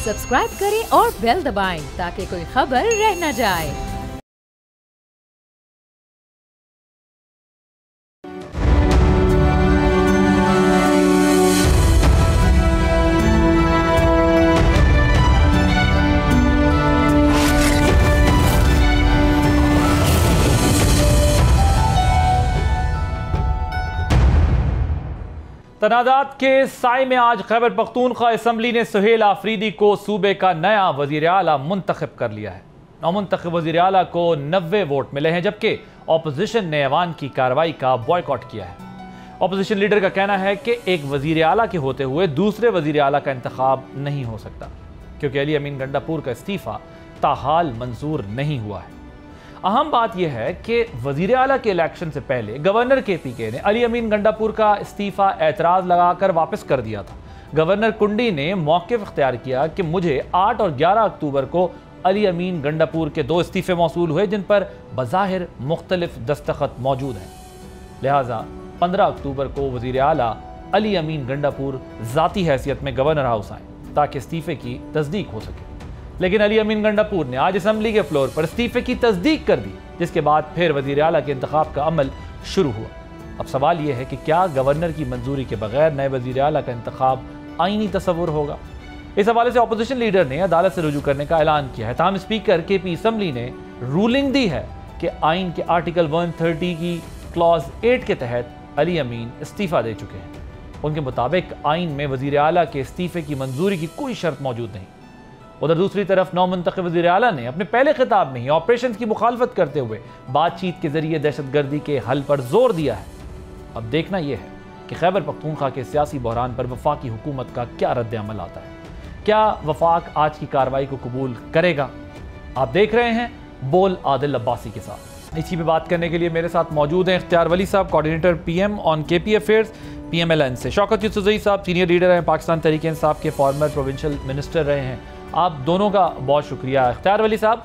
Subscribe करें और bell दबाएं ताकि कोई खबर रह न जाए। तनाज़ात के साए में आज खैबर पख्तूनख्वा असम्बली ने सुहेल आफरीदी को सूबे का नया वज़ीर आला मुंतखब कर लिया है। नौमुंतखब वज़ीर आला को 90 वोट मिले हैं, जबकि अपोजिशन ने ऐवान की कार्रवाई का बॉयकॉट किया है। अपोजिशन लीडर का कहना है कि एक वज़ीर आला के होते हुए दूसरे वज़ीर आला का इंतखाब नहीं हो सकता, क्योंकि अली अमीन गंडापुर का इस्तीफ़ा ताहाल मंजूर नहीं हुआ है। अहम बात यह है कि वज़ीर आला के इलेक्शन से पहले गवर्नर KPK ने अली अमीन गंडापुर का इस्तीफ़ा एतराज़ लगाकर वापस कर दिया था। गवर्नर कुंडी ने मौक़िफ़ इख्तियार किया कि मुझे 8 और 11 अक्टूबर को अली अमीन गंडापुर के 2 इस्तीफ़े मौसूल हुए, जिन पर बज़ाहिर मुख्तलिफ दस्तखत मौजूद हैं। लिहाजा 15 अक्टूबर को वज़ीर आला अली अमीन गंडापुर ज़ाती हैसियत में गवर्नर हाउस आए ताकि इस्तीफ़े की तस्दीक हो सके। लेकिन अली अमीन गंडापुर ने आज असम्बली के फ्लोर पर इस्तीफे की तस्दीक कर दी, जिसके बाद फिर वज़ीर आला के इंतखाब का अमल शुरू हुआ। अब सवाल यह है कि क्या गवर्नर की मंजूरी के बगैर नए वज़ीर आला का इंतखाब आईनी तस्वुर होगा? इस हवाले से अपोजिशन लीडर ने अदालत से रुजू करने का ऐलान किया है। ताहम स्पीकर KP असम्बली ने रूलिंग दी है कि आइन के आर्टिकल 130 की क्लॉज 8 के तहत अली अमीन इस्तीफ़ा दे चुके हैं। उनके मुताबिक आइन में वज़ीर आला के इस्तीफ़े की मंजूरी की कोई शर्त मौजूद नहीं। उधर दूसरी तरफ नौमुंतखब वज़ीर आला ने अपने पहले खिताब में ही ऑपरेशन की मुखालफत करते हुए बातचीत के जरिए दहशतगर्दी के हल पर जोर दिया है। अब देखना यह है कि खैबर पख्तूनख्वा के सियासी बहरान पर वफाकी हुकूमत का क्या रद्द-ए-अमल आता है। क्या वफाक आज की कार्रवाई को कबूल करेगा? आप देख रहे हैं बोल आदिल अब्बासी के साथ। इसी पे बात करने के लिए मेरे साथ मौजूद हैं इख्तियार वली साहब, coordinator PM on KP affairs PMLN से, शौकत यूसुफ़ज़ई साहब सीनियर लीडर हैं, पाकिस्तान तहरीक-ए-इंसाफ के फॉर्मर प्रोविंशियल मिनिस्टर रहे हैं। आप दोनों का बहुत शुक्रिया। इख्तियार वली साहब,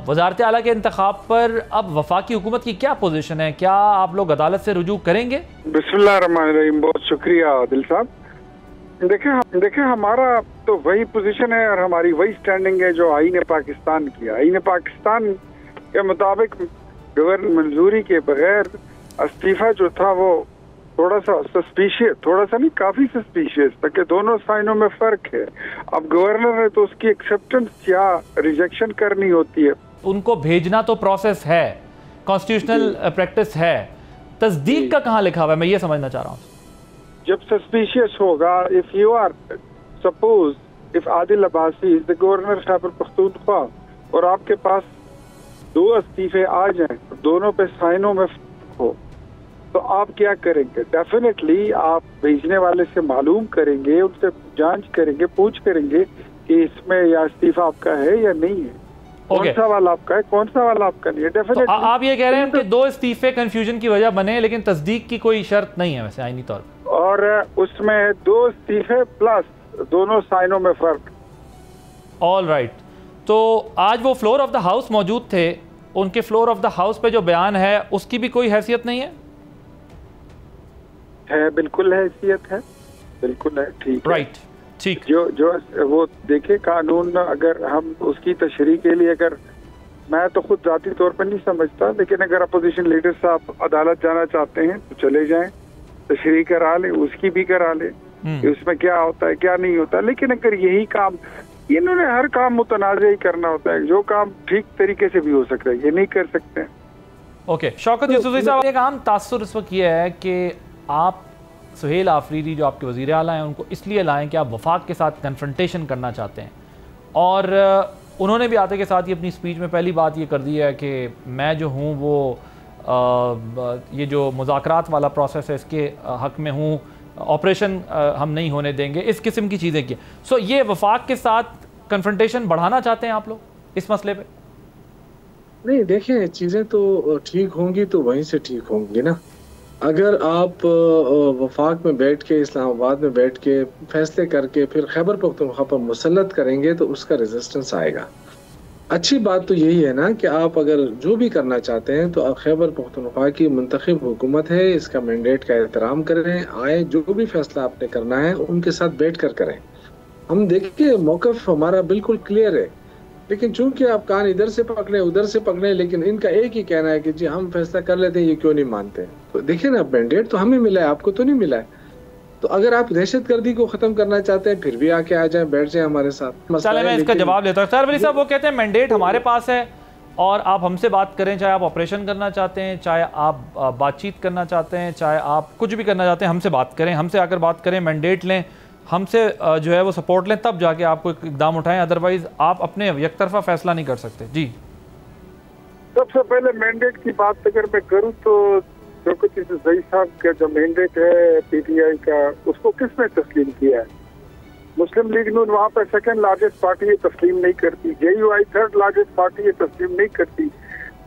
वज़ारत आला के इंतखाब पर अब वफाकी हुकूमत की क्या पोजीशन है? क्या आप लोग अदालत से रुजू करेंगे? बिस्मिल्लाहिर्रहमानिर्रहीम, बहुत शुक्रिया आदिल साहब। देखें हमारा तो वही पोजीशन है और हमारी वही स्टैंडिंग है जो आईन पाकिस्तान की। आईन पाकिस्तान के मुताबिक गवर्नर मंजूरी के बगैर इस्तीफा जो था वो थोड़ा सा सस्पिशियस, थोड़ा सा नहीं काफी सस्पिशियस, ताकि दोनों साइनों में फर्क है। अब गवर्नर है तो उसकी एक्सेप्टेंस या रिजेक्शन करनी होती है। उनको भेजना तो प्रोसेस है, कॉन्स्टिट्यूशनल प्रैक्टिस है, तस्दीक का कहाँ लिखा हुआ है? मैं ये समझना चाह रहा हूँ। जब सस्पिशियस होगा, if you are suppose if Adil Abbasi is the governor Khyber Pakhtunkhwa और आपके पास 2 इस्तीफे आ जाएं, दोनों पे साइनों में फर्क हो, तो आप क्या करेंगे? डेफिनेटली आप भेजने वाले से मालूम करेंगे, उनसे जांच करेंगे, पूछ करेंगे कि इसमें या इस्तीफा आपका है या नहीं है, कौन सा वाला आपका है, कौन सा वाला आपका नहीं है। डेफिनेटली तो आप ये कह रहे हैं कि 2 इस्तीफे कंफ्यूजन की वजह बने, लेकिन तस्दीक की कोई शर्त नहीं है वैसे आईनी तौर पर, और उसमें 2 इस्तीफे प्लस दोनों साइनों में फर्क। All right. तो आज वो फ्लोर ऑफ द हाउस मौजूद थे, उनके फ्लोर ऑफ द हाउस पे जो बयान है उसकी भी कोई हैसियत नहीं है? बिल्कुल हैसियत है, बिल्कुल है, ठीक है, राइट, ठीक। जो वो देखे कानून, अगर हम उसकी तशरीह के लिए, अगर मैं तो खुद जाती तौर पर नहीं समझता, लेकिन अगर अपोजिशन लीडर साहब अदालत जाना चाहते हैं तो चले जाएं, तशरीह करा लें, उसकी भी करा लें कि उसमें क्या होता है क्या नहीं होता। लेकिन अगर यही काम, इन्होंने हर काम मुतनाज़ ही करना होता है, जो काम ठीक तरीके से भी हो सकता है ये नहीं कर सकते हैं। ओके, शौकत यूसुफ़ज़ई साहब, एक आम तासुर इस वक्त ये है कि आप सुहेल आफरीदी जो आपके वज़ीर आला हैं उनको इसलिए लाएं कि आप वफाक के साथ कन्फ्रंटेशन करना चाहते हैं, और उन्होंने भी आते के साथ ही अपनी स्पीच में पहली बात ये कर दी है कि मैं जो हूँ वो ये जो मुज़ाकरात वाला प्रोसेस है इसके हक़ में हूँ, ऑपरेशन हम नहीं होने देंगे, इस किस्म की चीज़ें की। सो ये वफाक के साथ कन्फ्रंटेशन बढ़ाना चाहते हैं आप लोग इस मसले पे? नहीं, देखें, चीज़ें तो ठीक होंगी तो वहीं से ठीक होंगी ना। अगर आप वफाक में बैठ के, इस्लामाबाद में बैठ के फैसले करके फिर खैबर पख्तूनख्वा पर मुसल्लत करेंगे तो उसका रेजिस्टेंस आएगा। अच्छी बात तो यही है ना कि आप अगर जो भी करना चाहते हैं तो आप खैबर पख्तूनख्वा की मुंतखब हुकूमत है, इसका मैंडेट का एहतराम करें, आए जो भी फैसला आपने करना है उनके साथ बैठ कर करें। हम देखिए मौकफ हमारा बिल्कुल क्लियर है, लेकिन चूंकि आप कान इधर से पकड़े उधर से पकड़े, लेकिन इनका एक ही कहना है कि जी हम फैसला कर लेते हैं, ये क्यों नहीं मानते। तो देखिए ना, मैंडेट तो हमें मिला है, आपको तो नहीं मिला है। तो अगर आप दहशतगर्दी को खत्म करना चाहते हैं, फिर भी आके आ जाएं, बैठ जाएं हमारे साथ। चले मैं इसका जवाब देता हूँ। सर वली साहब वो कहते हैं मैंडेट हमारे पास है और आप हमसे बात करें, चाहे आप ऑपरेशन करना चाहते हैं, चाहे आप बातचीत करना चाहते हैं, चाहे आप कुछ भी करना चाहते हैं, हमसे बात करें, हमसे आकर बात करें, मैंडेट लें, हमसे जो है वो सपोर्ट लें, तब जाके आपको इकदाम उठाएं, अदरवाइज आप अपने यकतरफा फैसला नहीं कर सकते। जी सबसे पहले मैंडेट की बात अगर मैं करूँ तो जो कुछ सही साहब का जो मैंडेट है पीटीआई का, उसको किसने तस्लीम किया है? मुस्लिम लीग नून वहाँ पे सेकंड लार्जेस्ट पार्टी है, तस्लीम नहीं करती। जेयूआई थर्ड लार्जेस्ट पार्टी है, तस्लीम नहीं करती।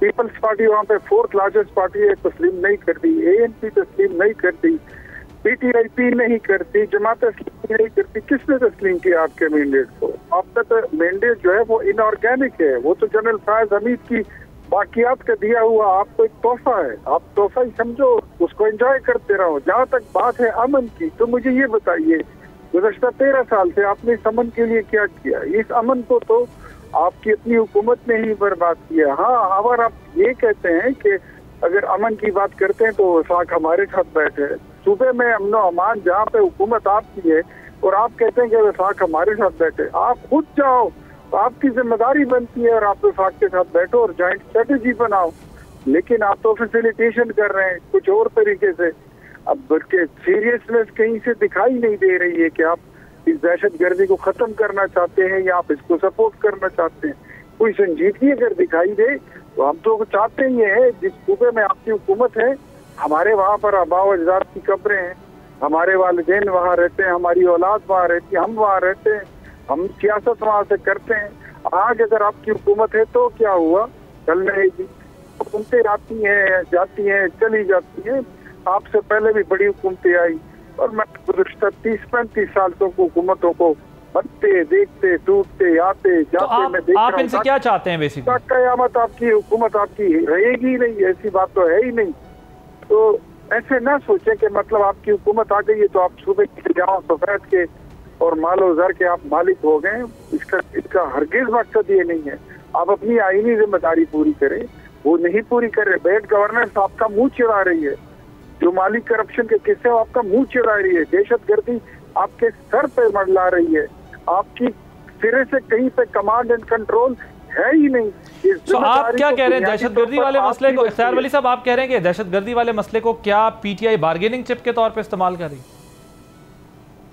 पीपल्स पार्टी वहाँ पे फोर्थ लार्जेस्ट पार्टी है, तस्लीम नहीं करती। एएनपी तस्लीम नहीं करती, पीटीआईपी नहीं करती, जमात इस्लामी नहीं करती। किसने तस्लीम किया आपके मैंडेट को? आपका तो मैंडेट जो है वो इनऑर्गेनिक है, वो तो जनरल फयाज हमीद की बाकियात का दिया हुआ आपको एक तोहफा है। आप तोहफा ही समझो, उसको एंजॉय करते रहो। जहाँ तक बात है अमन की, तो मुझे ये बताइए गुज़श्ता 13 साल से आपने इस अमन के लिए क्या किया? इस अमन को तो आपकी अपनी हुकूमत ने ही बर्बाद किया। हाँ, अगर आप ये कहते हैं कि अगर अमन की बात करते हैं तो वफाक हमारे साथ बैठे, सूबे में अमन अमान जहाँ पे हुकूमत आपकी है और आप कहते हैं कि वफाक हमारे साथ बैठे, आप खुद जाओ, तो आपकी जिम्मेदारी बनती है और आप वफाक के साथ बैठो और जॉइंट स्ट्रेटेजी बनाओ। लेकिन आप तो फैसिलिटेशन कर रहे हैं कुछ और तरीके से। अब बल्कि सीरियसनेस कहीं से दिखाई नहीं दे रही है कि आप इस दहशतगर्दी को खत्म करना चाहते हैं या आप इसको सपोर्ट करना चाहते हैं। कोई संजीदगी अगर दिखाई दे तो हम तो चाहते ही है, जिस सूबे में आपकी हुकूमत है हमारे वहाँ पर आबाओ अजदाद की कब्रें हैं, हमारे वालिदैन वहाँ रहते हैं, हमारी औलाद वहाँ रहती है, हम वहाँ रहते हैं, हम सियासत वहाँ से करते हैं। आज अगर आपकी हुकूमत है तो क्या हुआ, चल रहेगी। हुकूमतें आती हैं जाती हैं चली जाती हैं, आपसे पहले भी बड़ी हुकूमतें आई और मैं गुज़श्ता 30-35 साल तो हुकूमतों को बनते देखते टूटते आते जाते तो मैं देख आप इनसे क्या चाहते हैं बेसिकली? कयामत आपकी हुकूमत आपकी रहेगी नहीं, ऐसी बात तो है ही नहीं। तो ऐसे ना सोचें कि मतलब आपकी हुकूमत आ गई है तो आप सूबे के जाओ सफेद के और मालो जर के आप मालिक हो गए। इसका हरगिज मकसद ये नहीं है। आप अपनी आईनी जिम्मेदारी पूरी करें, वो नहीं पूरी कर रहे। बैड गवर्नेंस आपका मुंह चिढ़ा रही है, जो माली करप्शन के किस्से आपका मुंह चिढ़ा रही है, दहशतगर्दी आपके सर पे मंडला रही है, आपकी सिरे से कहीं पे कमांड एंड कंट्रोल है ही नहीं। तो आप क्या कह रहे हैं दहशतगर्दी वाले मसले को? इख्तियार वली साहब आप कह रहे हैं कि दहशतगर्दी वाले मसले को क्या पीटीआई बार्गेनिंग चिप के तौर पे इस्तेमाल कर रही?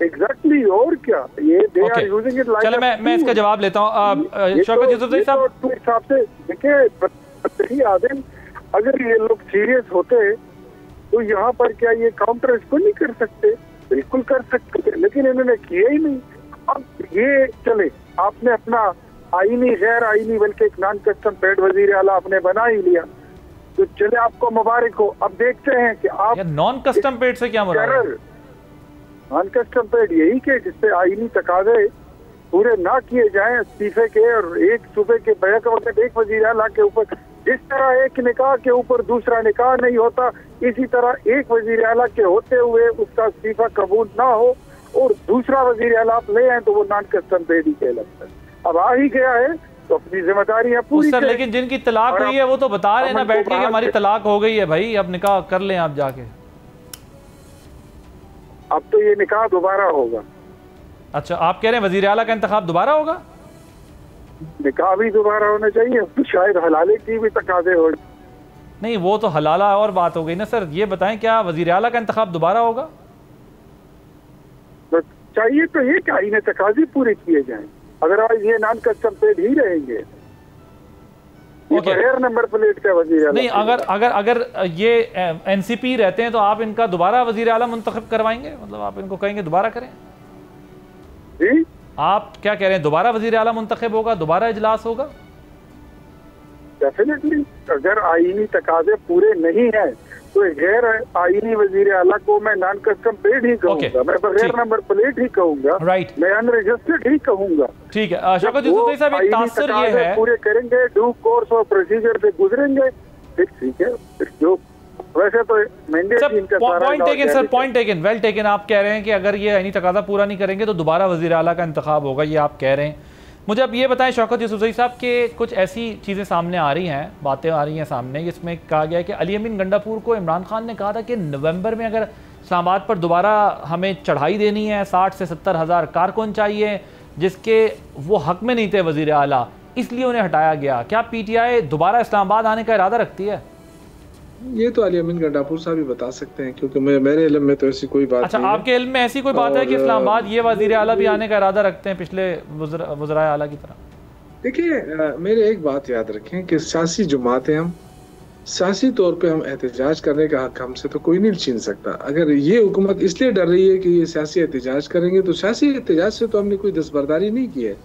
एग्जैक्टली, और क्या ये they are using it like. चलो मैं इसका जवाब लेता हूँ। शौकत यूसुफज़ई साहब, तो हिसाब से देखिए आदिल, अगर ये लोग सीरियस होते तो यहाँ पर क्या ये काउंटर इसको नहीं कर सकते? बिल्कुल कर सकते, लेकिन इन्होंने किया ही नहीं। अब ये चले, आपने अपना आईनी गैर आईनी बल्कि एक नॉन कस्टम पेड वजीर आला आपने बना ही लिया, तो चले आपको मुबारक हो। अब देखते हैं कि आप नॉन कस्टम पेड से क्या मुराद? नॉन कस्टम पेड यही के जिससे आईनी तकाजे पूरे ना किए जाएं इस्तीफे के, और एक सूबे के बैक वक्त एक वजीर आला के ऊपर जिस तरह एक निकाह के ऊपर दूसरा निकाह नहीं होता, इसी तरह एक वजीर आला के होते हुए उसका इस्तीफा कबूल ना हो और दूसरा वजीर आला आप ले आए तो वो नॉन कस्टम पेड ही कहलाता है। अब आ ही गया है तो अपनी जिम्मेदारियां पूरी सर, लेकिन जिनकी तलाक हुई है वो तो बता रहे हैं ना बैठ के कि हमारी तलाक हो गई है भाई, अब निकाह कर लें आप जाके। अब तो ये निकाह दोबारा होगा। अच्छा, आप कह रहे हैं वजीर आला का इंतखाब दोबारा होगा? निकाह भी दोबारा होना चाहिए, तो शायद हलाले की भी तकाजे हो। नहीं, वो तो हलाला और बात हो गई ना सर। ये बताएं क्या वजीर आला का इंतखाब दोबारा होगा? तो चाहिए तो ये कि आईने तकाजे पूरे किए जाएं, अदरवाइज ये नॉन कस्टम पेड ही रहेंगे। बगैर नंबर प्लेट का वजीर आला नहीं, अगर ये एनसीपी रहते हैं तो आप इनका दोबारा वजीर आला मुंतखब करवाएंगे? मतलब आप इनको कहेंगे दोबारा करें? जी, आप क्या कह रहे हैं, दोबारा वजीर आला मुंतखब होगा, दोबारा इजलास होगा? डेफिनेटली। अगर आईनी तकाजे पूरे नहीं है तो गैर आईनी वजीर आला को मैं नॉन कस्टम पेड ही कहूंगा, मैं बगैर नंबर प्लेट ही कहूंगा, राइट, मैं अनरजिस्टर्ड ही कहूंगा। ठीक है। शौकत यूसुफज़ई साहब, एक तासुर ये है, पूरे करेंगे, ड्यू कोर्स और प्रोसीजर से गुजरेंगे, फिर ठीक है, फिर जो वैसे तो मैंडेट इनका सारा point taken sir, point taken, well taken. आप कह रहे हैं कि अगर ये आईनी तकाजा पूरा नहीं करेंगे तो दोबारा वज़ीर आला का इंतखाब होगा, ये आप कह रहे हैं। मुझे अब ये बताएं शौकत यूसुफजई साहब के कुछ ऐसी चीज़ें सामने आ रही हैं, बातें आ रही हैं सामने, जिसमें कहा गया है कि अली अमीन गंडापुर को इमरान खान ने कहा था कि नवंबर में अगर इस्लामाबाद पर दोबारा हमें चढ़ाई देनी है 60 से 70 हज़ार कारकुन चाहिए, जिसके वो हक में नहीं थे वज़ीर आला, इसलिए उन्हें हटाया गया। क्या PTI दोबारा इस्लामाबाद आने का इरादा रखती है? ये तो अली अमीन गंडापुर साहब भी बता सकते हैं, क्योंकि मेरे इल्म में तो ऐसी कोई बात अच्छा, नहीं है। आपके इल्म में ऐसी कोई बात है कि इस्लामाबाद ये वज़ीर आला भी आने का इरादा रखते हैं पिछले वज़राए आला की तरह? देखिए, मेरे एक बात याद रखें कि सियासी जमात हैं हम, सियासी तौर पे हम एहतजाज करने का हक हमसे तो कोई नहीं छीन सकता। अगर ये हुकूमत इसलिए डर रही है कि ये सियासी एहतजाज करेंगे, तो सियासी एहतजाज से तो हमने कोई दस्तबरदारी नहीं की है।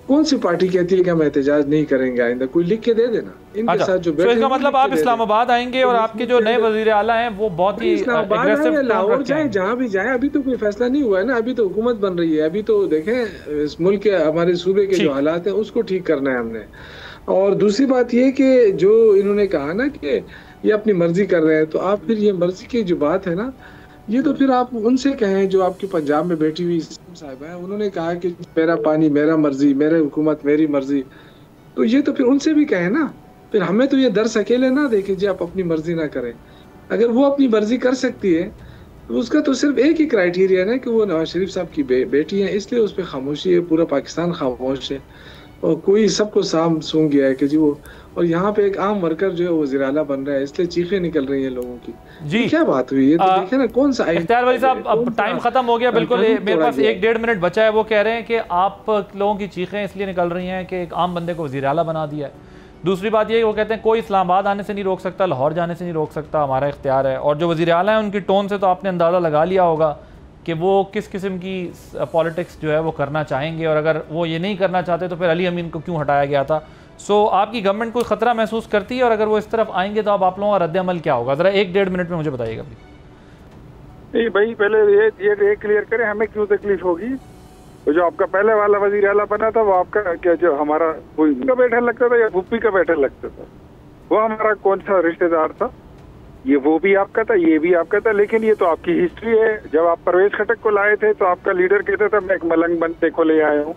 कौन सी पार्टी कहती है कि हम एहतजाज नहीं करेंगे आइंदा? कोई लिख के दे देना इनके अच्छा, साथ जो तो इसका मतलब आप इस्लामाबाद आएंगे और आपके जो नए वज़ीर आला हैं वो बहुत ही इस्लामाबाद लाहौर जाए, जहाँ भी जाए, अभी तो कोई फैसला नहीं हुआ है ना, अभी तो हुकूमत बन रही है। अभी तो देखें इस मुल्क के हमारे सूबे के जो हालात हैं उसको ठीक करना है हमने। और दूसरी बात ये कि जो इन्होंने कहा ना कि ये अपनी मर्जी कर रहे हैं, तो आप फिर ये मर्जी की जो बात है ना, ये तो फिर आप उनसे कहें जो आपकी पंजाब में बैठी हुई साहिबा है, उन्होंने कहा कि मेरा पानी मेरा मर्जी, मेरे हुकूमत मेरी मर्जी, तो ये तो फिर उनसे भी कहें ना। फिर हमें तो ये दर्स अकेले ना देखें जी आप अपनी मर्जी ना करें। अगर वो अपनी मर्जी कर सकती है तो उसका तो सिर्फ एक ही क्राइटेरिया है कि वो नवाज शरीफ साहब की बेटी है, इसलिए उस पर खामोशी है, पूरा पाकिस्तान खामोश है और कोई सबको साम सूंघ गया है कि जी वो, और यहाँ पे एक आम वर्कर जो है वो वज़ीर आला बन रहा है, इसलिए चीखें निकल रही हैं लोगों की। जी क्या बात हुई, ये तो देखे ना कौन सा इख्तियार वली साहब, अब टाइम खत्म हो गया बिल्कुल, मेरे पास 1-1.5 मिनट बचा है। वो कह रहे हैं कि आप लोगों की चीखें इसलिए निकल रही हैं कि एक आम बंदे को वज़ीर आला बना दिया है। दूसरी बात ये, वो कहते हैं कोई इस्लामाबाद आने से नहीं रोक सकता, लाहौर जाने से नहीं रोक सकता, हमारा इख्तियार है। और जो वज़ीर आला है उनकी टोन से तो आपने अंदाज़ा लगा लिया होगा कि वो किस किस्म की पॉलिटिक्स जो है वो करना चाहेंगे, और अगर वो ये नहीं करना चाहते तो फिर अली अमीन को क्यों हटाया गया था। सो आपकी गवर्नमेंट कोई ख़तरा महसूस करती है, और अगर वो इस तरफ आएंगे तो अब आप लोगों का रद्द अमल क्या होगा? ज़रा 1-1.5 मिनट में मुझे बताइएगा प्लीज। नहीं भाई, पहले ये क्लियर करें हमें क्यों तकलीफ होगी। तो जो आपका पहले वाला वज़ीर आला बना था वो आपका क्या, जो हमारा कोई का बैठा लगता था या भुप्पी का बैठा लगता था, वो हमारा कौन सा रिश्तेदार था? ये वो भी आपका था, ये भी आपका था। लेकिन ये तो आपकी हिस्ट्री है। जब आप परवेज खटक को लाए थे तो आपका लीडर कहता था मैं एक मलंग बनते को ले आया हूँ।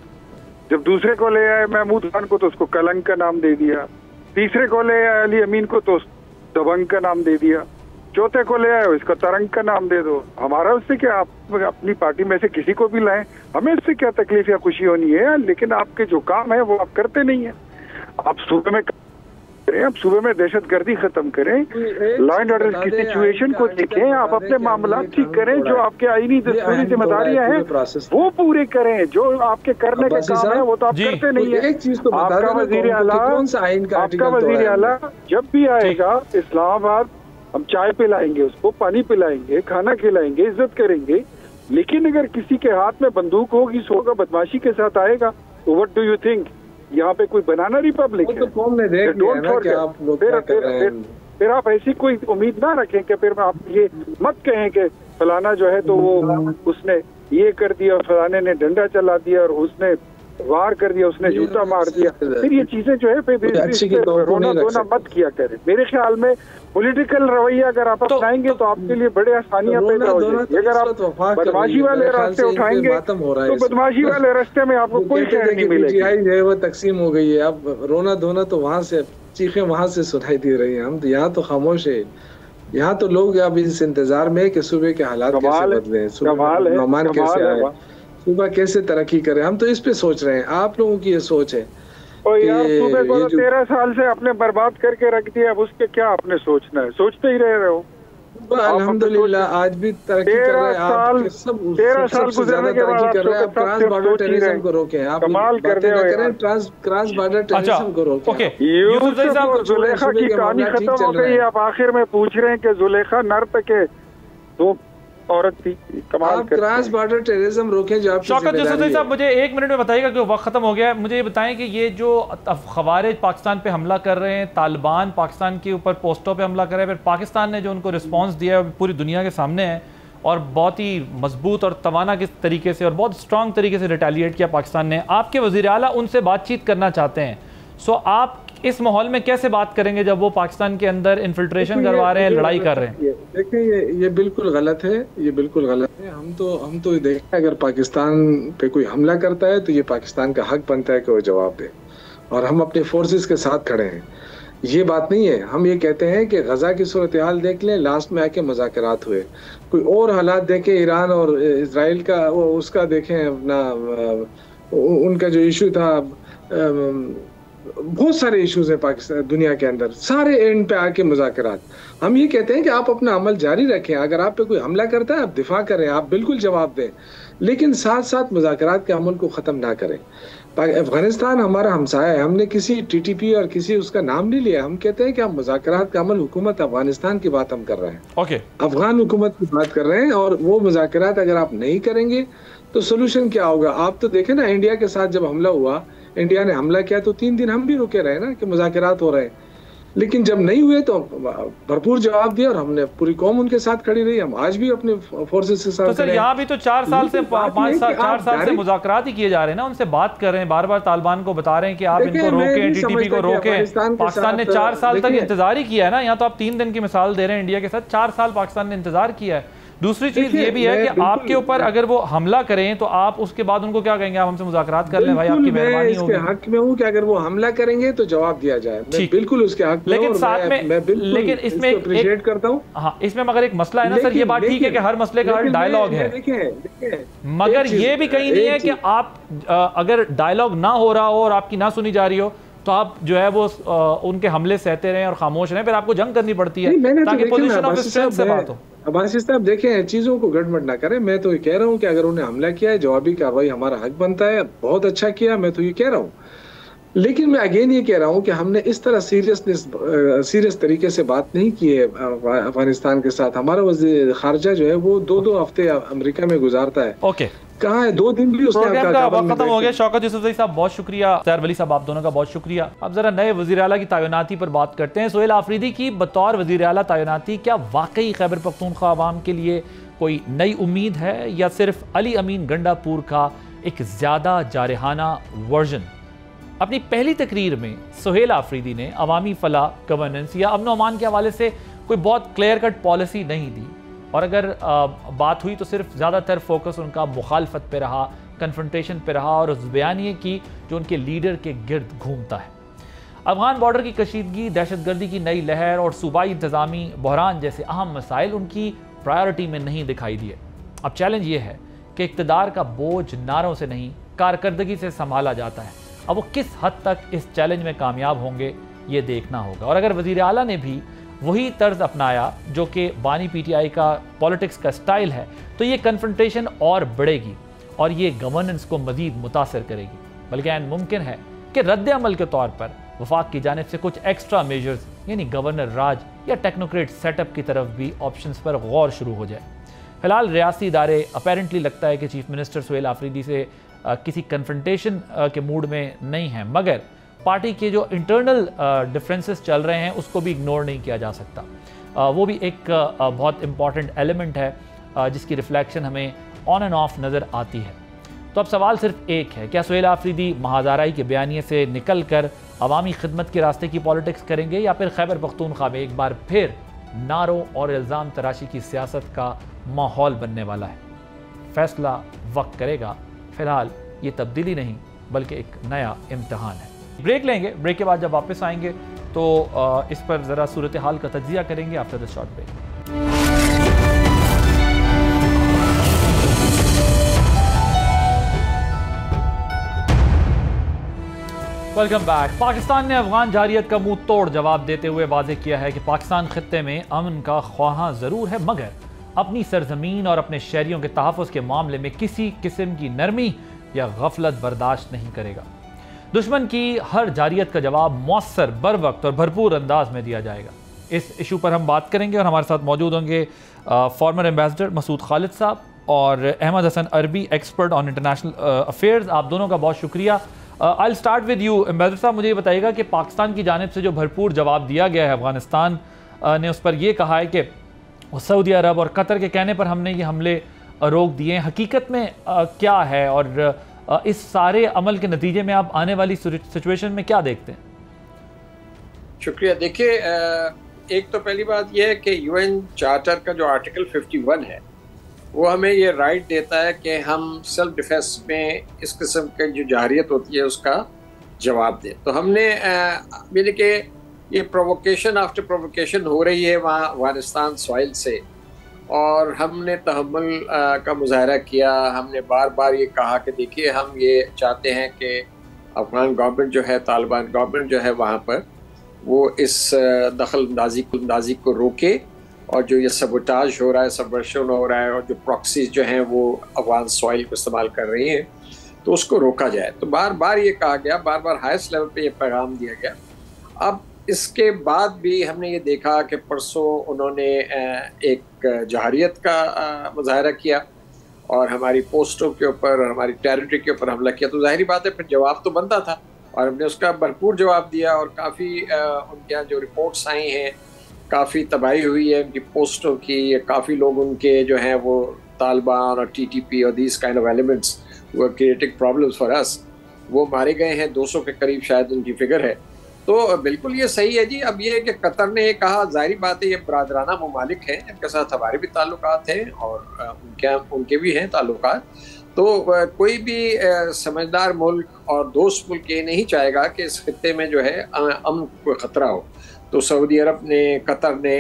जब दूसरे को ले आए महमूद खान को तो उसको कलंग का नाम दे दिया। तीसरे को ले आए अली अमीन को तो दबंग का नाम दे दिया। चौथे को ले आए इसका तरंग का नाम दे दो। हमारा उससे क्या, आप अपनी पार्टी में से किसी को भी लाएं, हमें उससे क्या तकलीफ या खुशी होनी है। लेकिन आपके जो काम है वो आप करते नहीं है। आप सूबे में करें, आप सूबे में दहशतगर्दी खत्म करें, लॉ एंड ऑर्डर की सिचुएशन को देखें, आप अपने मामला ठीक करें, जो आपके आईनी दस्तूरी जिम्मेदारियां हैं वो पूरे करें। जो आपके करने के काम है वो तो आप करते नहीं है। आपका वज़ीर आला जब भी आएगा इस्लामाबाद, हम चाय पिलाएंगे, उसको पानी पिलाएंगे, खाना खिलाएंगे, इज्जत करेंगे। लेकिन अगर किसी के हाथ में बंदूक होगी, सोगा बदमाशी के साथ आएगा, तो व्हाट डू यू थिंक यहाँ पे कोई बनाना रिपब्लिक है? फिर आप ऐसी कोई उम्मीद ना रखें कि फिर आप ये मत कहें कि फलाना जो है तो वो उसने ये कर दिया, फलाने ने डंडा चला दिया और उसने वार कर दिया, उसने जूता मार दिया। फिर ये चीजें जो है फिर रोना धोना मत किया करें। मेरे ख्याल में पॉलिटिकल रवैया अगर आप अपनाएंगे तो आपके लिए बड़े आसानियां पैदा हो जाएंगी। अगर आप बदमाशी वाले रास्ते उठाएंगे तो बदमाशी वाले रास्ते में आपको कोई शहर नहीं मिलेगी। वो तकसीम हो गई है। अब रोना धोना तो वहाँ से, चीखें वहाँ से सुनाई दे रही हैं। हम तो यहाँ तो खामोश है। यहाँ तो लोग अब इस इंतजार में कि सुबह के हालात कैसे बदले, मेहमान कैसे आए, सुबह कैसे तरक्की करे, हम तो इस पे सोच रहे हैं। आप लोगों की ये सोच है। और यार सुबह को 13 साल से आपने बर्बाद करके रख दिया, अब उसके क्या आपने सोचना है? सोचते ही रह रहे हो। अल्हम्दुलिल्लाह आज भी तरक्की कर रहे हैं। 13 साल गुजरने के बाद आप ट्रांस बॉर्डर टेररिज्म को रोकें। आप कमाल कर रहे हो। ट्रांस बॉर्डर टेररिज्म को रोकें। जुलेखा की कहानी खत्म हो गई। आप आखिर में पूछ रहे हैं कि जुलेखा नर्त के तो औरत थी। कमाल आप क्रॉस बॉर्डर टेररिज्म रोकें। जो शौकत यूसुफज़ई साहब मुझे 1 मिनट में बताइएगा कि वक्त खत्म हो गया है। मुझे ये बताएं कि ये जो खवारिज पाकिस्तान पे हमला कर रहे हैं, तालिबान पाकिस्तान के ऊपर पोस्टों पे हमला कर रहे हैं, फिर पाकिस्तान ने जो उनको रिस्पांस दिया है पूरी दुनिया के सामने है और बहुत ही मजबूत और तवाना के तरीके से और बहुत स्ट्रॉन्ग तरीके से रिटेलिएट किया पाकिस्तान ने। आपके वज़ीर आला उनसे बातचीत करना चाहते हैं। सो आप इस माहौल में कैसे बात करेंगे जब वो पाकिस्तान के अंदर इन्फिल्ट्रेशन करवा रहे हैं, लड़ाई कर रहे हैं? देखिए ये बिल्कुल गलत है, ये बिल्कुल गलत है। हम तो देखें, अगर पाकिस्तान पे कोई हमला करता है तो ये पाकिस्तान का हक बनता है कि वो जवाब दे, और हम अपने फोर्सेस के साथ खड़े हैं। ये बात नहीं है। हम ये कहते हैं कि गजा की सूरत हाल देख लें, लास्ट में आके मुज़ाकरात हुए, कोई और हालात देखें, ईरान और इजराइल का उसका देखें, अपना उनका जो इशू था, बहुत सारे इश्यूज हैं पाकिस्तान दुनिया के अंदर, सारे एंड पे आके मुज़ाकरात। हम ये कहते हैं कि आप अपना अमल जारी रखें, अगर आप पे कोई हमला करता है आप दिफा करें, आप बिल्कुल जवाब दें, लेकिन साथ साथ मुज़ाकरात के अमल को ख़त्म ना करें। अफगानिस्तान हमारा हमसाया है, हमने किसी TTP और किसी उसका नाम नहीं लिया। हम कहते हैं कि हम मुज़ाकरात का अमल, हुकूमत अफगानिस्तान की बात हम कर रहे हैं, ओके, अफगान हुकूमत की बात कर रहे हैं। और वो मुज़ाकरात अगर आप नहीं करेंगे तो सोल्यूशन क्या होगा? आप तो देखें ना, इंडिया के साथ जब हमला हुआ, इंडिया ने हमला किया तो 3 दिन हम भी रुके रहे ना कि मुज़ाकरात हो रहे हैं, लेकिन जब नहीं हुए तो भरपूर जवाब दिया और हमने पूरी कौम उनके साथ खड़ी रही। हम आज भी अपने फोर्सेस के साथ। तो सर यहाँ भी तो 4 साल से 4 साल से मुज़ाकरात ही किए जा रहे हैं ना, उनसे बात कर रहे हैं, बार बार तालिबान को बता रहे हैं कि आप इनको रोकें, TTP को रोकें। पाकिस्तान ने 4 साल तक इंतजार ही किया है ना। यहाँ तो आप 3 दिन की मिसाल दे रहे हैं, इंडिया के साथ 4 साल पाकिस्तान ने इंतजार किया है। दूसरी चीज ये भी है कि आपके ऊपर अगर वो हमला करें तो आप उसके बाद उनको क्या कहेंगे? आप हमसे मुज़ाकरात कर लें भाई, आपकी मेहरबानी होगी। मैं हक में हूं कि अगर वो हमला करेंगे तो जवाब दिया जाए, मैं बिल्कुल उसके हक में। लेकिन साथ में लेकिन इसमें अप्रिशिएट करता हूं। हाँ, इसमें मगर एक मसला है ना सर, ये बात ठीक है कि हर मसले का हर डायलॉग है, मगर ये भी कहीं नहीं है कि आप अगर डायलॉग ना हो रहा हो और आपकी ना सुनी जा रही हो तो आप जो है वो उनके हमले सहते रहें और खामोश रहें, फिर आपको जंग करनी पड़ती है ताकि पोजीशन ऑफ स्ट्रेंथ से बात हो। अब्बासी साहब देखें, चीज़ों को गड़बड़ ना करें। मैं तो ये कह रहा हूँ कि अगर उन्हें हमला किया है, जवाबी कार्रवाई हमारा हक बनता है। बहुत अच्छा किया, मैं तो ये कह रहा हूँ, लेकिन मैं अगेन ये कह रहा हूँ कि हमने इस तरह सीरियस तरीके से बात नहीं की है अफगानिस्तान के साथ। हमारा वज़ीर खारजा जो है वो 2-2 हफ्ते अमेरिका में गुजारता है। ओके, कहाँ है? 2 दिन भी उसने प्रोग्राम का वक्त खत्म हो गया। शौकत यूसुफजई साहब बहुत शुक्रिया, सैर वली साहब आप दोनों का बहुत शुक्रिया। अब जरा नए वज़ीर आला की तैनाती पर बात करते हैं। सुहेल आफरीदी की बतौर वज़ीर आला तैनाती क्या वाकई खैबर पख्तूनख्वा अवाम के लिए कोई नई उम्मीद है या सिर्फ अली अमीन गंडापुर का एक ज़्यादा जारहाना वर्जन? अपनी पहली तकरीर में सुहेल आफरीदी ने अवामी फलाह, गवर्नेंस या अमन अमान के हवाले से कोई बहुत क्लियर कट पॉलिसी नहीं दी, और अगर बात हुई तो सिर्फ ज़्यादातर फोकस उनका मुखालफत पे रहा, कन्फ्रंटेशन पे रहा और उस बयानिए की जो उनके लीडर के गिर्द घूमता है। अफगान बॉर्डर की कशीदगी, दहशतगर्दी की नई लहर और सूबाई इंतज़ामी बहरान जैसे अहम मसाइल उनकी प्रायोरिटी में नहीं दिखाई दिए। अब चैलेंज ये है कि इक़्तिदार का बोझ नारों से नहीं, कारकर्दगी से संभाला जाता है। अब वो किस हद तक इस चैलेंज में कामयाब होंगे ये देखना होगा। और अगर वज़ीर आला ने भी वही तर्ज अपनाया जो कि बानी PTI का पॉलिटिक्स का स्टाइल है, तो ये कन्फ्रंटेशन और बढ़ेगी और ये गवर्नेंस को मज़ीद मुतासर करेगी। बल्कि ऐन मुमकिन है कि रद्द अमल के तौर पर वफाक की जानिब से कुछ एक्स्ट्रा मेजर्स यानी गवर्नर राज या टेक्नोक्रेट सेटअप की तरफ भी ऑप्शंस पर गौर शुरू हो जाए। फिलहाल रियासी इदारे अपेरेंटली लगता है कि चीफ मिनिस्टर सुहेल आफरीदी से किसी कन्फ्रंटेशन के मूड में नहीं है, मगर पार्टी के जो इंटरनल डिफरेंसेस चल रहे हैं उसको भी इग्नोर नहीं किया जा सकता। वो भी एक बहुत इंपॉर्टेंट एलिमेंट है जिसकी रिफ्लेक्शन हमें ऑन एंड ऑफ नज़र आती है। तो अब सवाल सिर्फ एक है, क्या सुहेल आफरीदी महाज़ाराई के बयानिए से निकल कर अवामी खिदमत के रास्ते की पॉलिटिक्स करेंगे या फिर खैबर पख्तूनख्वा में एक बार फिर नारों और इल्ज़ाम तराशी की सियासत का माहौल बनने वाला है? फैसला वक्त करेगा। फ़िलहाल ये तब्दीली नहीं बल्कि एक नया इम्तहान है। ब्रेक लेंगे, ब्रेक के बाद जब वापस आएंगे तो इस पर ज़रा सूरत हाल का तज्ज़िया करेंगे after the short break. Welcome back. Pakistan ने अफगान जारियत का मुंह तोड़ जवाब देते हुए वाज़ेह किया है कि पाकिस्तान खित्ते में अमन का ख्वाहां ज़रूर है, मगर अपनी सरजमीन और अपने शहरियों के तहफ़्फ़ुज़ के मामले में किसी किस्म की नरमी या गफलत बर्दाश्त नहीं करेगा। दुश्मन की हर जारियत का जवाब मौसर, बर वक्त और भरपूर अंदाज में दिया जाएगा। इस इशू पर हम बात करेंगे और हमारे साथ मौजूद होंगे फॉर्मर एम्बेसडर मसूद खालिद साहब और अहमद हसन अरबी, एक्सपर्ट ऑन इंटरनेशनल अफेयर्स। आप दोनों का बहुत शुक्रिया। I will start with you ambassador साहब, मुझे ये बताइएगा कि पाकिस्तान की जानिब से जो भरपूर जवाब दिया गया है, अफगानिस्तान ने उस पर यह कहा है कि सऊदी अरब और कतर के कहने पर हमने ये हमले रोक दिए। हकीकत में क्या है और इस सारे अमल के नतीजे में आप आने वाली सिचुएशन में क्या देखते हैं? शुक्रिया। देखिए, एक तो पहली बात यह है कि यूएन चार्टर का जो आर्टिकल 51 है वो हमें ये राइट देता है कि हम सेल्फ डिफेंस में इस किस्म की जो जारियत होती है उसका जवाब दें। तो हमने यानी कि ये प्रोवोकेशन आफ्टर प्रोवोकेशन हो रही है वहाँ अफगानिस्तान सॉइल से, और हमने तहम्मुल का मुजाहरा किया। हमने बार बार ये कहा कि देखिए, हम ये चाहते हैं कि अफगान गवर्नमेंट जो है, तालिबान गवर्नमेंट जो है वहाँ पर, वो इस दखल अंदाजी को रोके, और जो ये सबोटाज हो रहा है, सबवर्शन हो रहा है, और जो प्रॉक्सीज जो हैं वो अफगान सॉइल को इस्तेमाल कर रही हैं, तो उसको रोका जाए। तो बार बार ये कहा गया, बार बार हाईएस्ट लेवल पे ये पैगाम दिया गया। अब इसके बाद भी हमने ये देखा कि परसों उन्होंने एक जहारियत का मुजाहरा किया और हमारी पोस्टों के ऊपर, हमारी टेरिटरी के ऊपर हमला किया। तो जाहिर बात है फिर जवाब तो बनता था, और हमने उसका भरपूर जवाब दिया। और काफ़ी उनके यहाँ जो रिपोर्ट्स आई हैं, काफ़ी तबाही हुई है उनकी पोस्टों की। काफ़ी लोग उनके जो हैं वो तालिबान और टीटीपी और दीज काइंड ऑफ एलिमेंट्स वो क्रिएटिंग प्रॉब्लम्स फॉर अस, वो मारे गए हैं। 200 के करीब शायद उनकी फिगर है। तो बिल्कुल ये सही है जी। अब ये है कि कतर ने ये कहा, जाहिर बात है ये बरादराना ममालिक हैं, इनके साथ हमारे भी ताल्लुकात हैं और उनके भी हैं ताल्लुकात। तो कोई भी समझदार मुल्क और दोस्त मुल्क ये नहीं चाहेगा कि इस खित्ते में जो है अमन को ख़तरा हो। तो सऊदी अरब ने, कतर ने,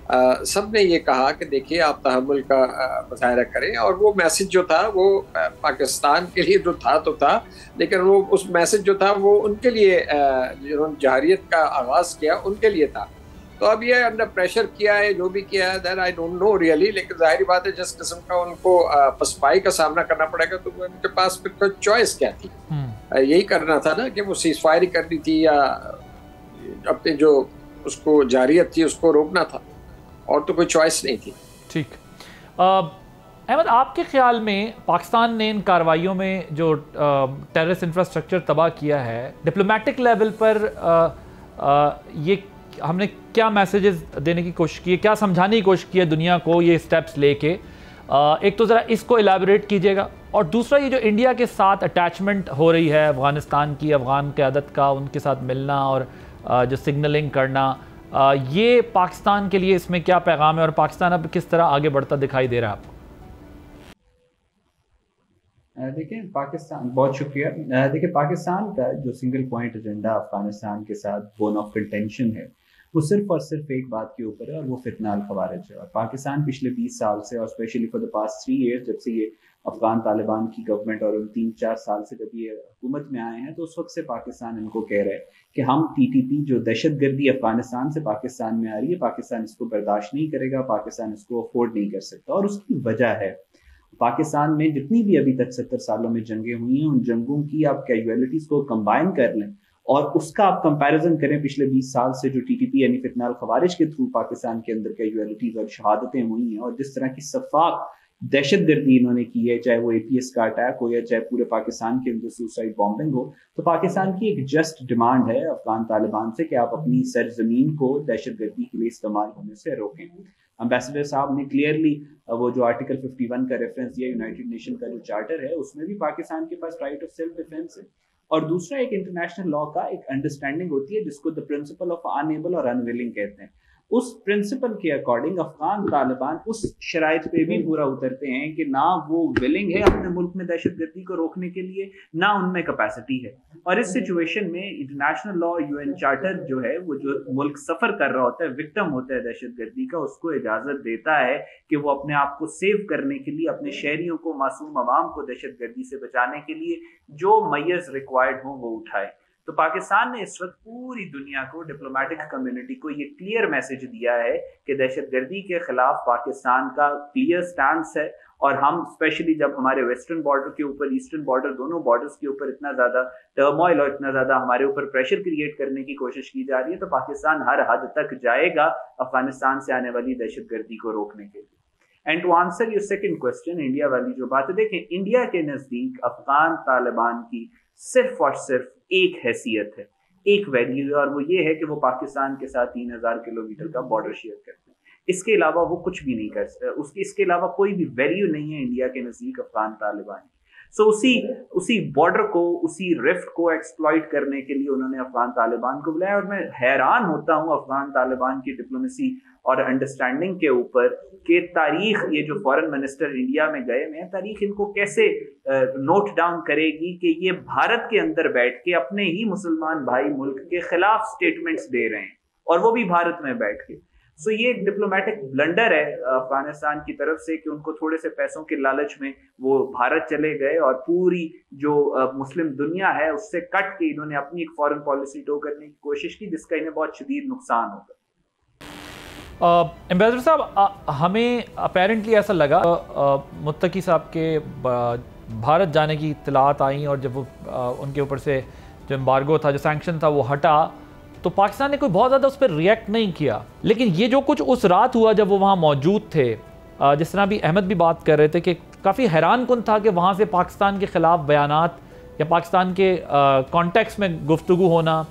सब ने ये कहा कि देखिए आप तहम्मुल का मुजाहरा करें। और वो मैसेज जो था वो पाकिस्तान के लिए जो था तो था, लेकिन वो उस मैसेज जो था वो उनके लिए, जिन्होंने जहारियत का आगाज़ किया उनके लिए था। तो अब ये अंडर प्रेशर किया है, जो भी किया है, that I don't know really. लेकिन जाहिर बात है जिस किस्म का उनको पसपाई का सामना करना पड़ेगा, तो उनके पास फिर कोई चॉइस क्या थी? यही करना था ना कि वो सीज फायर ही करनी थी, या अपने जो उसको जारियत थी उसको रोकना था, और तो कोई चॉइस नहीं थी। ठीक। अहमद, आपके ख्याल में पाकिस्तान ने इन कार्रवाइयों में जो टेररिस्ट इंफ्रास्ट्रक्चर तबाह किया है, डिप्लोमेटिक लेवल पर ये हमने क्या मैसेजेस देने की कोशिश की है, क्या समझाने की कोशिश की है दुनिया को ये स्टेप्स लेके? एक तो ज़रा इसको एलैबोरेट कीजिएगा। और दूसरा, ये जो इंडिया के साथ अटैचमेंट हो रही है अफ़गानिस्तान की, अफ़गान क़यादत का उनके साथ मिलना और जो सिग्नलिंग करना, ये पाकिस्तान के लिए इसमें क्या पैगाम है और पाकिस्तान अब किस तरह आगे बढ़ता दिखाई दे रहा है आपको? देखिए पाकिस्तान, बहुत शुक्रिया। देखिए पाकिस्तान का जो सिंगल पॉइंट एजेंडा अफगानिस्तान के साथ बोन ऑफ कंटेंशन है, वो सिर्फ और सिर्फ एक बात के ऊपर है, और वो फितना अल खवारिज है। और पाकिस्तान पिछले 20 साल से, और specially for the past 3 years, जब से ये अफगान तालिबान की गवर्नमेंट और उन 3-4 साल से जब ये हुकूमत में आए हैं, तो उस वक्त से पाकिस्तान इनको कह रहा है कि हम टीटीपी जो दहशतगर्दी अफगानिस्तान से पाकिस्तान में आ रही है, पाकिस्तान इसको बर्दाश्त नहीं करेगा, पाकिस्तान इसको अफोर्ड नहीं कर सकता। और उसकी वजह है, पाकिस्तान में जितनी भी अभी तक 70 सालों में जंगें हुई हैं, उन जंगों की आप कैजुअलिटीज को कंबाइन कर लें और उसका आप कंपैरिजन करें पिछले 20 साल से जो टीटीपी यानी फितना अल खवारिज के थ्रू पाकिस्तान के अंदर कैजुअलिटीज और शहादतें हुई हैं, और जिस तरह की सफाक दहशतगर्दी इन्होंने की है, चाहे वो एपीएस का अटैक हो या चाहे पूरे पाकिस्तान के अंदर सुसाइड बॉम्बिंग हो। तो पाकिस्तान की एक जस्ट डिमांड है अफगान तालिबान से कि आप अपनी सरजमीन को दहशतगर्दी के लिए इस्तेमाल होने से रोकें। एम्बेसडर साहब ने क्लियरली वो जो आर्टिकल 51 का रेफरेंस दिया, यूनाइटेड नेशन का जो चार्टर है, उसमें भी पाकिस्तान के पास राइट ऑफ सेल्फ डिफेंस है। और दूसरा, एक इंटरनेशनल लॉ का एक अंडरस्टैंडिंग होती है जिसको द प्रिंसिपल ऑफ अनएबल और अनविलिंग कहते हैं। उस प्रिंसिपल के अकॉर्डिंग अफगान तालिबान उस शराइत पे भी पूरा उतरते हैं कि ना वो विलिंग है अपने मुल्क में दहशतगर्दी को रोकने के लिए, ना उनमें कैपेसिटी है। और इस सिचुएशन में इंटरनेशनल लॉ, यूएन चार्टर जो है, वो जो मुल्क सफर कर रहा होता है, विक्टिम होता है दहशतगर्दी का, उसको इजाजत देता है कि वो अपने आप को सेव करने के लिए, अपने शहरियों को, मासूम अवाम को दहशतगर्दी से बचाने के लिए जो मैयर्स रिक्वायर्ड हो वो उठाए। तो पाकिस्तान ने इस वक्त पूरी दुनिया को, डिप्लोमेटिक कम्युनिटी को ये क्लियर मैसेज दिया है कि दहशतगर्दी के खिलाफ पाकिस्तान का क्लियर स्टैंड है। और हम स्पेशली जब हमारे वेस्टर्न बॉर्डर के ऊपर, ईस्टर्न बॉर्डर, दोनों बॉर्डर्स के ऊपर इतना ज़्यादा टर्मोइल और इतना ज़्यादा हमारे ऊपर प्रेशर क्रिएट करने की कोशिश की जा रही है, तो पाकिस्तान हर हद तक जाएगा अफगानिस्तान से आने वाली दहशतगर्दी को रोकने के लिए। And to answer your second question, India वाली जो बात है, देखें इंडिया के नज़दीक अफगान तालिबान की सिर्फ और सिर्फ एक हैसियत है, एक वैल्यू है, और वो ये है कि वो पाकिस्तान के साथ 3000 किलोमीटर का बॉर्डर शेयर करते हैं। इसके अलावा वो कुछ भी नहीं कर सकते, उसके इसके अलावा कोई भी वैल्यू नहीं है इंडिया के नज़दीक अफगान तालिबान। सो उसी बॉर्डर को, उसी रिफ्ट को एक्सप्लॉइट करने के लिए उन्होंने अफगान तालिबान को बुलाया। और मैं हैरान होता हूँ अफगान तालिबान की डिप्लोमेसी और अंडरस्टैंडिंग के ऊपर कि तारीख, ये जो फॉरेन मिनिस्टर इंडिया में गए हैं, तारीख इनको कैसे नोट डाउन करेगी कि ये भारत के अंदर बैठ के अपने ही मुसलमान भाई मुल्क के खिलाफ स्टेटमेंट्स दे रहे हैं, और वो भी भारत में बैठ के। सो ये एक डिप्लोमेटिक ब्लंडर है अफगानिस्तान की तरफ से कि उनको थोड़े से पैसों के लालच में वो भारत चले गए और पूरी जो मुस्लिम दुनिया है उससे कट के इन्होंने अपनी एक फॉरेन पॉलिसी टो करने की कोशिश की, जिसका इन्हें बहुत शदीद नुकसान होगा। एम्बेसडर साहब, हमें अपेरेंटली ऐसा लगा मुत्तकी साहब के भारत जाने की इत्तलात आई और जब वो उनके ऊपर से जो एम्बार्गो था, जो सैंक्शन था, वो हटा, तो पाकिस्तान ने कोई बहुत ज़्यादा उस पर रिएक्ट नहीं किया। लेकिन ये जो कुछ उस रात हुआ जब वो वहाँ मौजूद थे, जिस तरह भी अहमद भी बात कर रहे थे कि काफ़ी हैरान कुन था कि वहाँ से पाकिस्तान के ख़िलाफ़ बयानात या पाकिस्तान के कॉन्टेक्स्ट में गुफ्तगू होना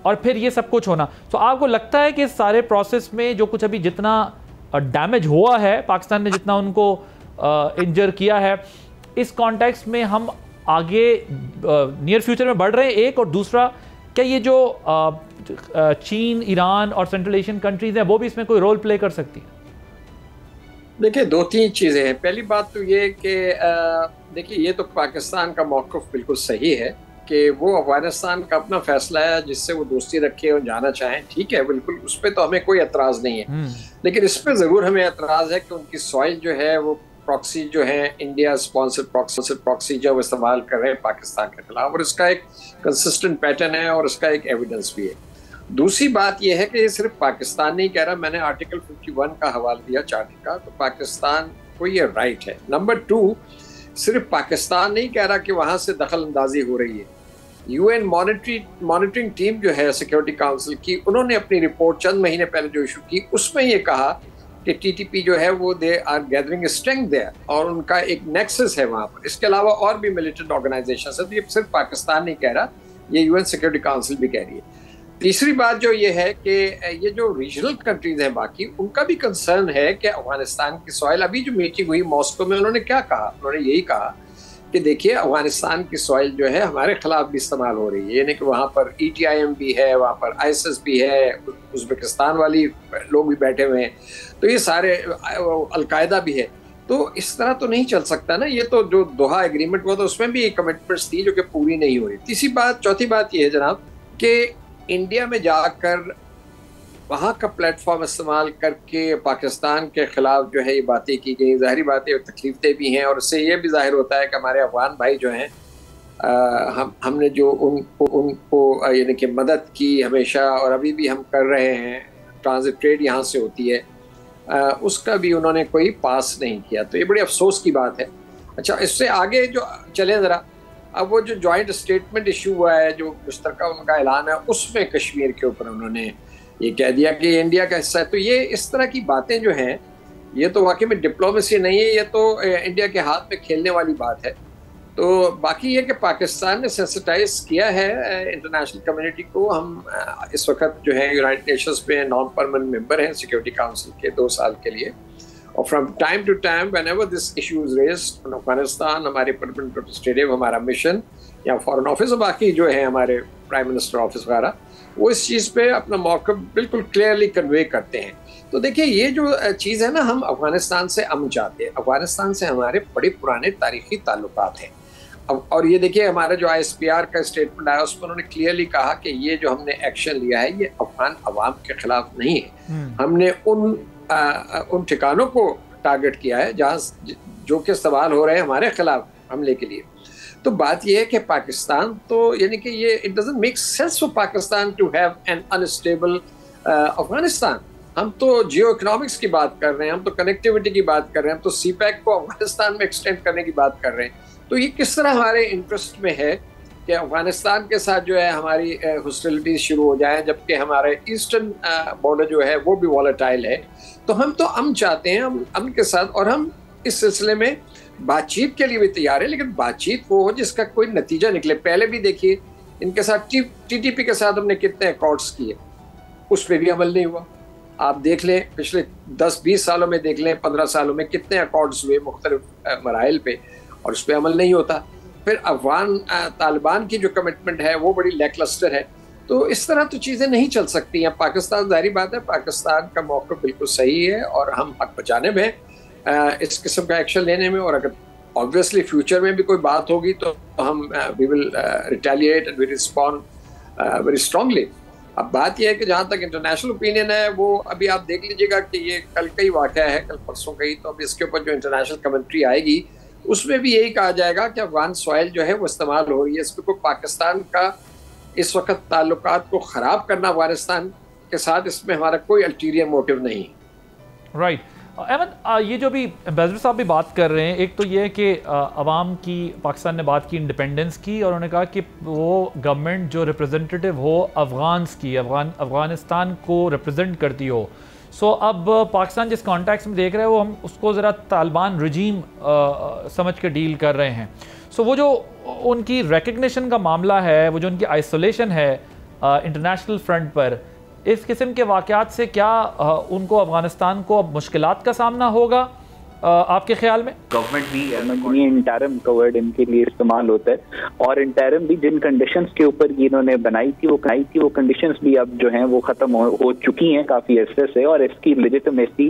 और फिर ये सब कुछ होना। तो आपको लगता है कि इस सारे प्रोसेस में जो कुछ अभी जितना डैमेज हुआ है, पाकिस्तान ने जितना उनको इंजर किया है, इस कॉन्टेक्स्ट में हम आगे नियर फ्यूचर में बढ़ रहे हैं, एक, और दूसरा क्या ये जो चीन, ईरान और सेंट्रल एशियन कंट्रीज हैं वो भी इसमें कोई रोल प्ले कर सकती है? देखिए, दो तीन चीज़ें हैं। पहली बात तो ये कि देखिए, ये तो पाकिस्तान का मौक़िफ़ बिल्कुल सही है कि वो अफगानिस्तान का अपना फैसला है, जिससे वो दोस्ती रखे और जाना चाहें, ठीक है, बिल्कुल, उस पर तो हमें कोई एतराज़ नहीं है। लेकिन इस पर ज़रूर हमें एतराज़ है कि उनकी सॉइल जो है वो प्रॉक्सी जो है, इंडिया स्पॉन्सर्ड प्रॉक्सी जो इस्तेमाल कर रहे हैं पाकिस्तान के खिलाफ, और इसका एक कंसिस्टेंट पैटर्न है और इसका एक एविडेंस भी है। दूसरी बात यह है कि ये सिर्फ पाकिस्तान नहीं कह रहा, मैंने आर्टिकल 51 का हवाला दिया चार्टर का, तो पाकिस्तान को ये राइट है। नंबर 2, सिर्फ पाकिस्तान नहीं कह रहा कि वहाँ से दखल अंदाजी हो रही है। UN मॉनिटरिंग टीम जो है सिक्योरिटी काउंसिल की, उन्होंने अपनी रिपोर्ट चंद महीने पहले जो इशू की, उसमें ये कहा कि TTP जो है वो they are gathering strength there, और उनका एक नेक्सस है वहाँ पर। इसके अलावा और भी मिलिटेंट ऑर्गेनाइजेशन है, तो ये सिर्फ पाकिस्तान नहीं कह रहा, ये UN सिक्योरिटी काउंसिल भी कह रही है। तीसरी बात जो ये है कि ये जो रीजनल कंट्रीज हैं बाकी, उनका भी कंसर्न है कि अफगानिस्तान की सॉइल, अभी जो मीटिंग हुई मॉस्को में, उन्होंने क्या कहा, उन्होंने यही कहा कि देखिए अफगानिस्तान की सॉइल जो है हमारे खिलाफ भी इस्तेमाल हो रही है, यानी कि वहाँ पर ETIM भी है, वहाँ पर ISIS भी है, उज़्बेकिस्तान वाली लोग भी बैठे हुए हैं, तो ये सारे अलकायदा भी है। तो इस तरह तो नहीं चल सकता ना। ये तो जो दोहा एग्रीमेंट हुआ था उसमें भी कमिटमेंट्स थी जो कि पूरी नहीं हो रही। चौथी बात ये है जनाब कि इंडिया में जाकर वहाँ का प्लेटफॉर्म इस्तेमाल करके पाकिस्तान के खिलाफ जो है ये बातें की गई, ज़ाहिरी बातें तकलीफदेह भी हैं, और उससे ये भी जाहिर होता है कि हमारे अफगान भाई जो हैं, हमने जो उनको यानी कि मदद की हमेशा, और अभी भी हम कर रहे हैं, ट्रांजिट ट्रेड यहाँ से होती है, उसका भी उन्होंने कोई पास नहीं किया। तो ये बड़ी अफसोस की बात है। अच्छा, इससे आगे जो चले ज़रा, अब वो जो जॉइंट स्टेटमेंट इशू हुआ है, जो मुश्तरका उनका ऐलान है, उसमें कश्मीर के ऊपर उन्होंने ये कह दिया कि इंडिया का हिस्सा है। तो ये इस तरह की बातें जो हैं, ये तो वाकई में डिप्लोमेसी नहीं है, ये तो इंडिया के हाथ में खेलने वाली बात है। तो बाकी ये कि पाकिस्तान ने सेंसिटाइज किया है इंटरनेशनल कम्युनिटी को। हम इस वक्त जो है यूनाइटेड नेशंस में नॉन परमानेंट मेंबर हैं सिक्योरिटी काउंसिल के 2 साल के लिए, और from time to time whenever this issue is raised in Afghanistan, हमारे परमानेंट रिप्रेजेंटेटिव, हमारा मिशन या फॉरेन ऑफिस और बाकी जो है हमारे प्राइम मिनिस्टर ऑफिस वगैरह, वो इस चीज़ पे अपना मौक़िफ़ बिल्कुल क्लियरली कन्वे करते हैं। तो देखिए, ये जो चीज़ है ना, हम अफगानिस्तान से अमन चाहते हैं, अफगानिस्तान से हमारे बड़े पुराने तारीख़ी ताल्लुकात हैं। और ये देखिए, हमारा जो ISPR का स्टेटमेंट आया उसमें उन्होंने क्लियरली कहा कि ये जो हमने एक्शन लिया है ये अफगान अवाम के खिलाफ नहीं है, हमने उन ठिकानों को टारगेट किया है जहाँ जो कि सवाल हो रहे हैं हमारे खिलाफ हमले के लिए। तो बात यह है कि पाकिस्तान तो यानी कि ये it doesn't make sense for Pakistan to have an unstable Afghanistan. हम तो जियो इकोनॉमिक्स की बात कर रहे हैं, हम तो कनेक्टिविटी की बात कर रहे हैं, हम तो CPEC को अफगानिस्तान में एक्सटेंड करने की बात कर रहे हैं। तो ये किस तरह हमारे इंटरेस्ट में है कि अफगानिस्तान के साथ जो है हमारी हॉस्टिलिटीज शुरू हो जाए, जबकि हमारे ईस्टर्न बॉर्डर जो है वो भी वॉलेटाइल है। तो हम तो अमन चाहते हैं, हम अमन के साथ, और हम इस सिलसिले में बातचीत के लिए भी तैयार है, लेकिन बातचीत वो हो जिसका कोई नतीजा निकले। पहले भी देखिए, इनके साथ TTP के साथ हमने कितने अकॉर्ड्स किए, उस पर भी अमल नहीं हुआ। आप देख लें, पिछले 10-20 सालों में देख लें, 15 सालों में कितने अकॉर्ड्स हुए मुख्तलिफ मराइल पे, और उस पर अमल नहीं होता। फिर अफगान तालिबान की जो कमिटमेंट है वो बड़ी लैकलस्टर है। तो इस तरह तो चीज़ें नहीं चल सकती हैं। पाकिस्तान, जाहिर बात है, पाकिस्तान का मौक़िफ़ बिल्कुल सही है और हम हक बचाने में इस किस्म का एक्शन लेने में, और अगर ऑब्वियसली फ्यूचर में भी कोई बात होगी तो हम we will retaliate and we respond very strongly. अब बात यह है कि जहाँ तक इंटरनेशनल ओपिनियन है वो अभी आप देख लीजिएगा कि ये कल का ही वाक़या है, कल परसों का ही, तो अब इसके ऊपर जो इंटरनेशनल कमेंट्री आएगी उसमें भी यही कहा जाएगा कि अफगान सॉइल जो है वो इस्तेमाल हो रही है। इसमें कोई पाकिस्तान का इस वक्त ताल्लुकात को ख़राब करना अफगानिस्तान के साथ, इसमें हमारा कोई अल्टीरियर मोटिव नहीं है। राइट। अहमद, ये जो भी एम्बेसडर साहब भी बात कर रहे हैं, एक तो ये है कि अवाम की, पाकिस्तान ने बात की इंडिपेंडेंस की और उन्होंने कहा कि वो गवर्नमेंट जो रिप्रेजेंटेटिव हो अफ़गान्स की, अफ़गानिस्तान को रिप्रेजेंट करती हो। सो अब पाकिस्तान जिस कॉन्टेक्स्ट में देख रहे हैं वो हम उसको ज़रा तालिबान रजीम समझ के डील कर रहे हैं। सो वो जो उनकी रिकग्निशन का मामला है, वो जो उनकी आइसोलेशन है इंटरनेशनल फ्रंट पर, इस किस्म के वाक़यात से क्या उनको अफ़गानिस्तान को अब मुश्किलात का सामना होगा आपके ख्याल में? गवर्नमेंट भी इंटरिम कवर्ड इनके लिए इस्तेमाल होता है, और इंटरिम भी जिन कंडीशंस के ऊपर ये इन्होंने बनाई थी वो कंडीशंस भी अब जो हैं वो ख़त्म हो चुकी हैं काफ़ी अर्से से, और इसकी legitimacy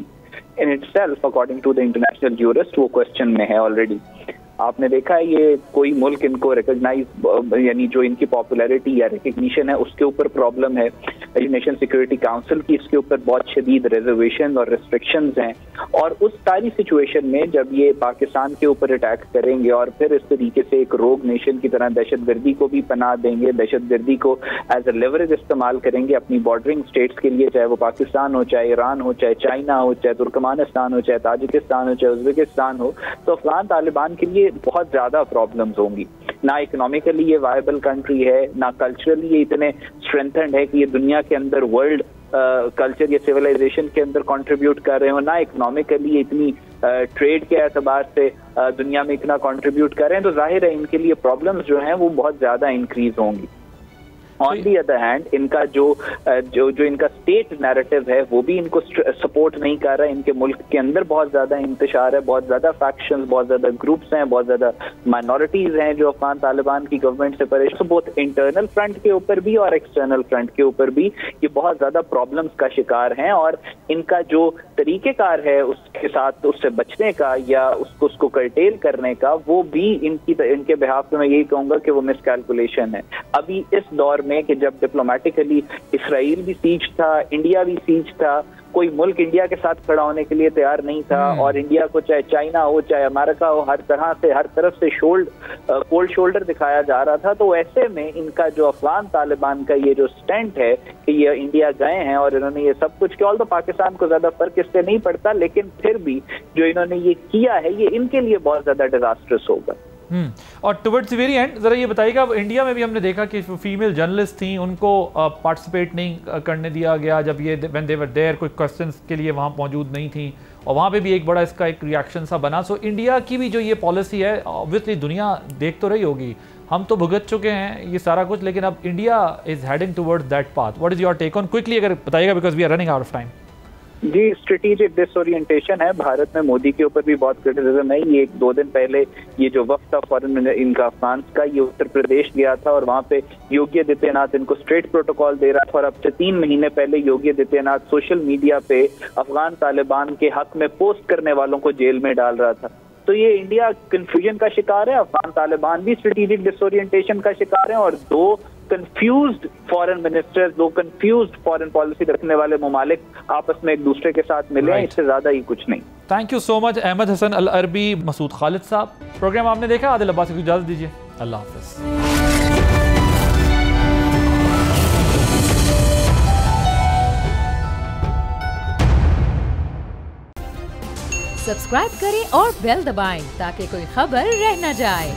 in itself according to the international jurist वो क्वेश्चन में है ऑलरेडी। आपने देखा है ये कोई मुल्क इनको रिकॉग्नाइज, यानी जो इनकी पॉपुलैरिटी या रिकग्निशन है उसके ऊपर प्रॉब्लम है। नेशन सिक्योरिटी काउंसिल की इसके ऊपर बहुत शदीद रिजर्वेशन और रिस्ट्रिक्शंस हैं, और उस सारी सिचुएशन में जब ये पाकिस्तान के ऊपर अटैक करेंगे और फिर इस तरीके से एक रोग नेशन की तरह दहशतगर्दी को भी पनाह देंगे, दहशतगर्दी को एज अ लेवरेज इस्तेमाल करेंगे अपनी बॉर्डरिंग स्टेट्स के लिए, चाहे वो पाकिस्तान हो, चाहे ईरान हो, चाहे चाइना हो, चाहे तुर्कमानिस्तान हो, चाहे ताजिकिस्तान हो, चाहे उज़्बेकिस्तान हो, तो अफगान तालिबान के लिए बहुत ज्यादा प्रॉब्लम्स होंगी। ना इकोनॉमिकली ये वायबल कंट्री है, ना कल्चरली ये इतने स्ट्रेंथेंड है कि ये दुनिया के अंदर वर्ल्ड कल्चर या सिविलाइजेशन के अंदर कंट्रीब्यूट कर रहे हो, ना इकोनॉमिकली इतनी ट्रेड के एतबार से दुनिया में इतना कंट्रीब्यूट कर रहे हैं। तो जाहिर है इनके लिए प्रॉब्लम्स जो हैं वो बहुत ज्यादा इंक्रीज होंगी। ऑन दी अदर हैंड इनका जो इनका स्टेट नैरेटिव है वो भी इनको सपोर्ट नहीं कर रहा है। इनके मुल्क के अंदर बहुत ज्यादा इंतशार है, बहुत ज्यादा फैक्शंस, बहुत ज्यादा ग्रुप्स हैं, बहुत ज्यादा माइनॉरिटीज हैं जो अफगान तालिबान की गवर्नमेंट से परेशान। तो बोथ इंटरनल फ्रंट के ऊपर भी और एक्सटर्नल फ्रंट के ऊपर भी ये बहुत ज्यादा प्रॉब्लम्स का शिकार हैं, और इनका जो तरीकेकार है उसके साथ उससे बचने का या उसको कर्टेल करने का, वो भी इनके बिहाफ में मैं यही कहूंगा कि वो मिसकैलकुलेशन है। अभी इस दौर में कि जब डिप्लोमेटिकली इसराइल भी सीज था, इंडिया भी सीज था, कोई मुल्क इंडिया के साथ खड़ा होने के लिए तैयार नहीं था, और इंडिया को चाहे चाइना हो चाहे अमेरिका हो हर तरफ से कोल्ड शोल्डर दिखाया जा रहा था। तो ऐसे में इनका जो अफगान तालिबान का ये जो स्टैंड है कि ये इंडिया गए हैं और इन्होंने ये सब कुछ किया, तो पाकिस्तान को ज्यादा फर्क इससे नहीं पड़ता, लेकिन फिर भी जो इन्होंने ये किया है ये इनके लिए बहुत ज्यादा डिजास्टर्स होगा। और टुवर्ड्स द वेरी एंड ज़रा ये बताइएगा, इंडिया में भी हमने देखा कि फीमेल जर्नलिस्ट थी उनको पार्टिसिपेट नहीं करने दिया गया जब ये व्हेन दे वर देयर, कोई क्वेश्चंस के लिए वहाँ मौजूद नहीं थी, और वहाँ पे भी एक बड़ा इसका एक रिएक्शन सा बना। सो इंडिया की भी जो ये पॉलिसी है, ऑब्वियसली दुनिया देख तो रही होगी, हम तो भुगत चुके हैं ये सारा कुछ, लेकिन अब India is heading towards that path. What is your take on, quickly अगर बताइएगा, because we are running out of time. जी, स्ट्रेटेजिक डिसओरिएंटेशन है। भारत में मोदी के ऊपर भी बहुत क्रिटिसिज्म है। ये 1-2 दिन पहले ये जो वक्त था फॉरेन इनका अफगान का, ये उत्तर प्रदेश गया था और वहाँ पे योगी आदित्यनाथ इनको स्ट्रेट प्रोटोकॉल दे रहा था, और अब से 3 महीने पहले योगी आदित्यनाथ सोशल मीडिया पे अफगान तालिबान के हक में पोस्ट करने वालों को जेल में डाल रहा था। तो ये इंडिया कंफ्यूजन का शिकार है, अफगान तालिबान भी स्ट्रेटेजिक डिसओरिएंटेशन का शिकार है, और 2 confused foreign minister, 2 confused foreign policy रखने वाले ममालिक आपस में एक दूसरे के साथ मिले हैं, इससे ज्यादा ही कुछ नहीं। Thank you so much Ahmed Hassan Al Arabi, Masood Khalid साहब। प्रोग्राम आपने देखा, आदिल अब्बासी को इजाजत दीजिए, अल्लाह हाफिज। सब्सक्राइब करें और बेल दबाएं ताकि कोई खबर रह न जाए।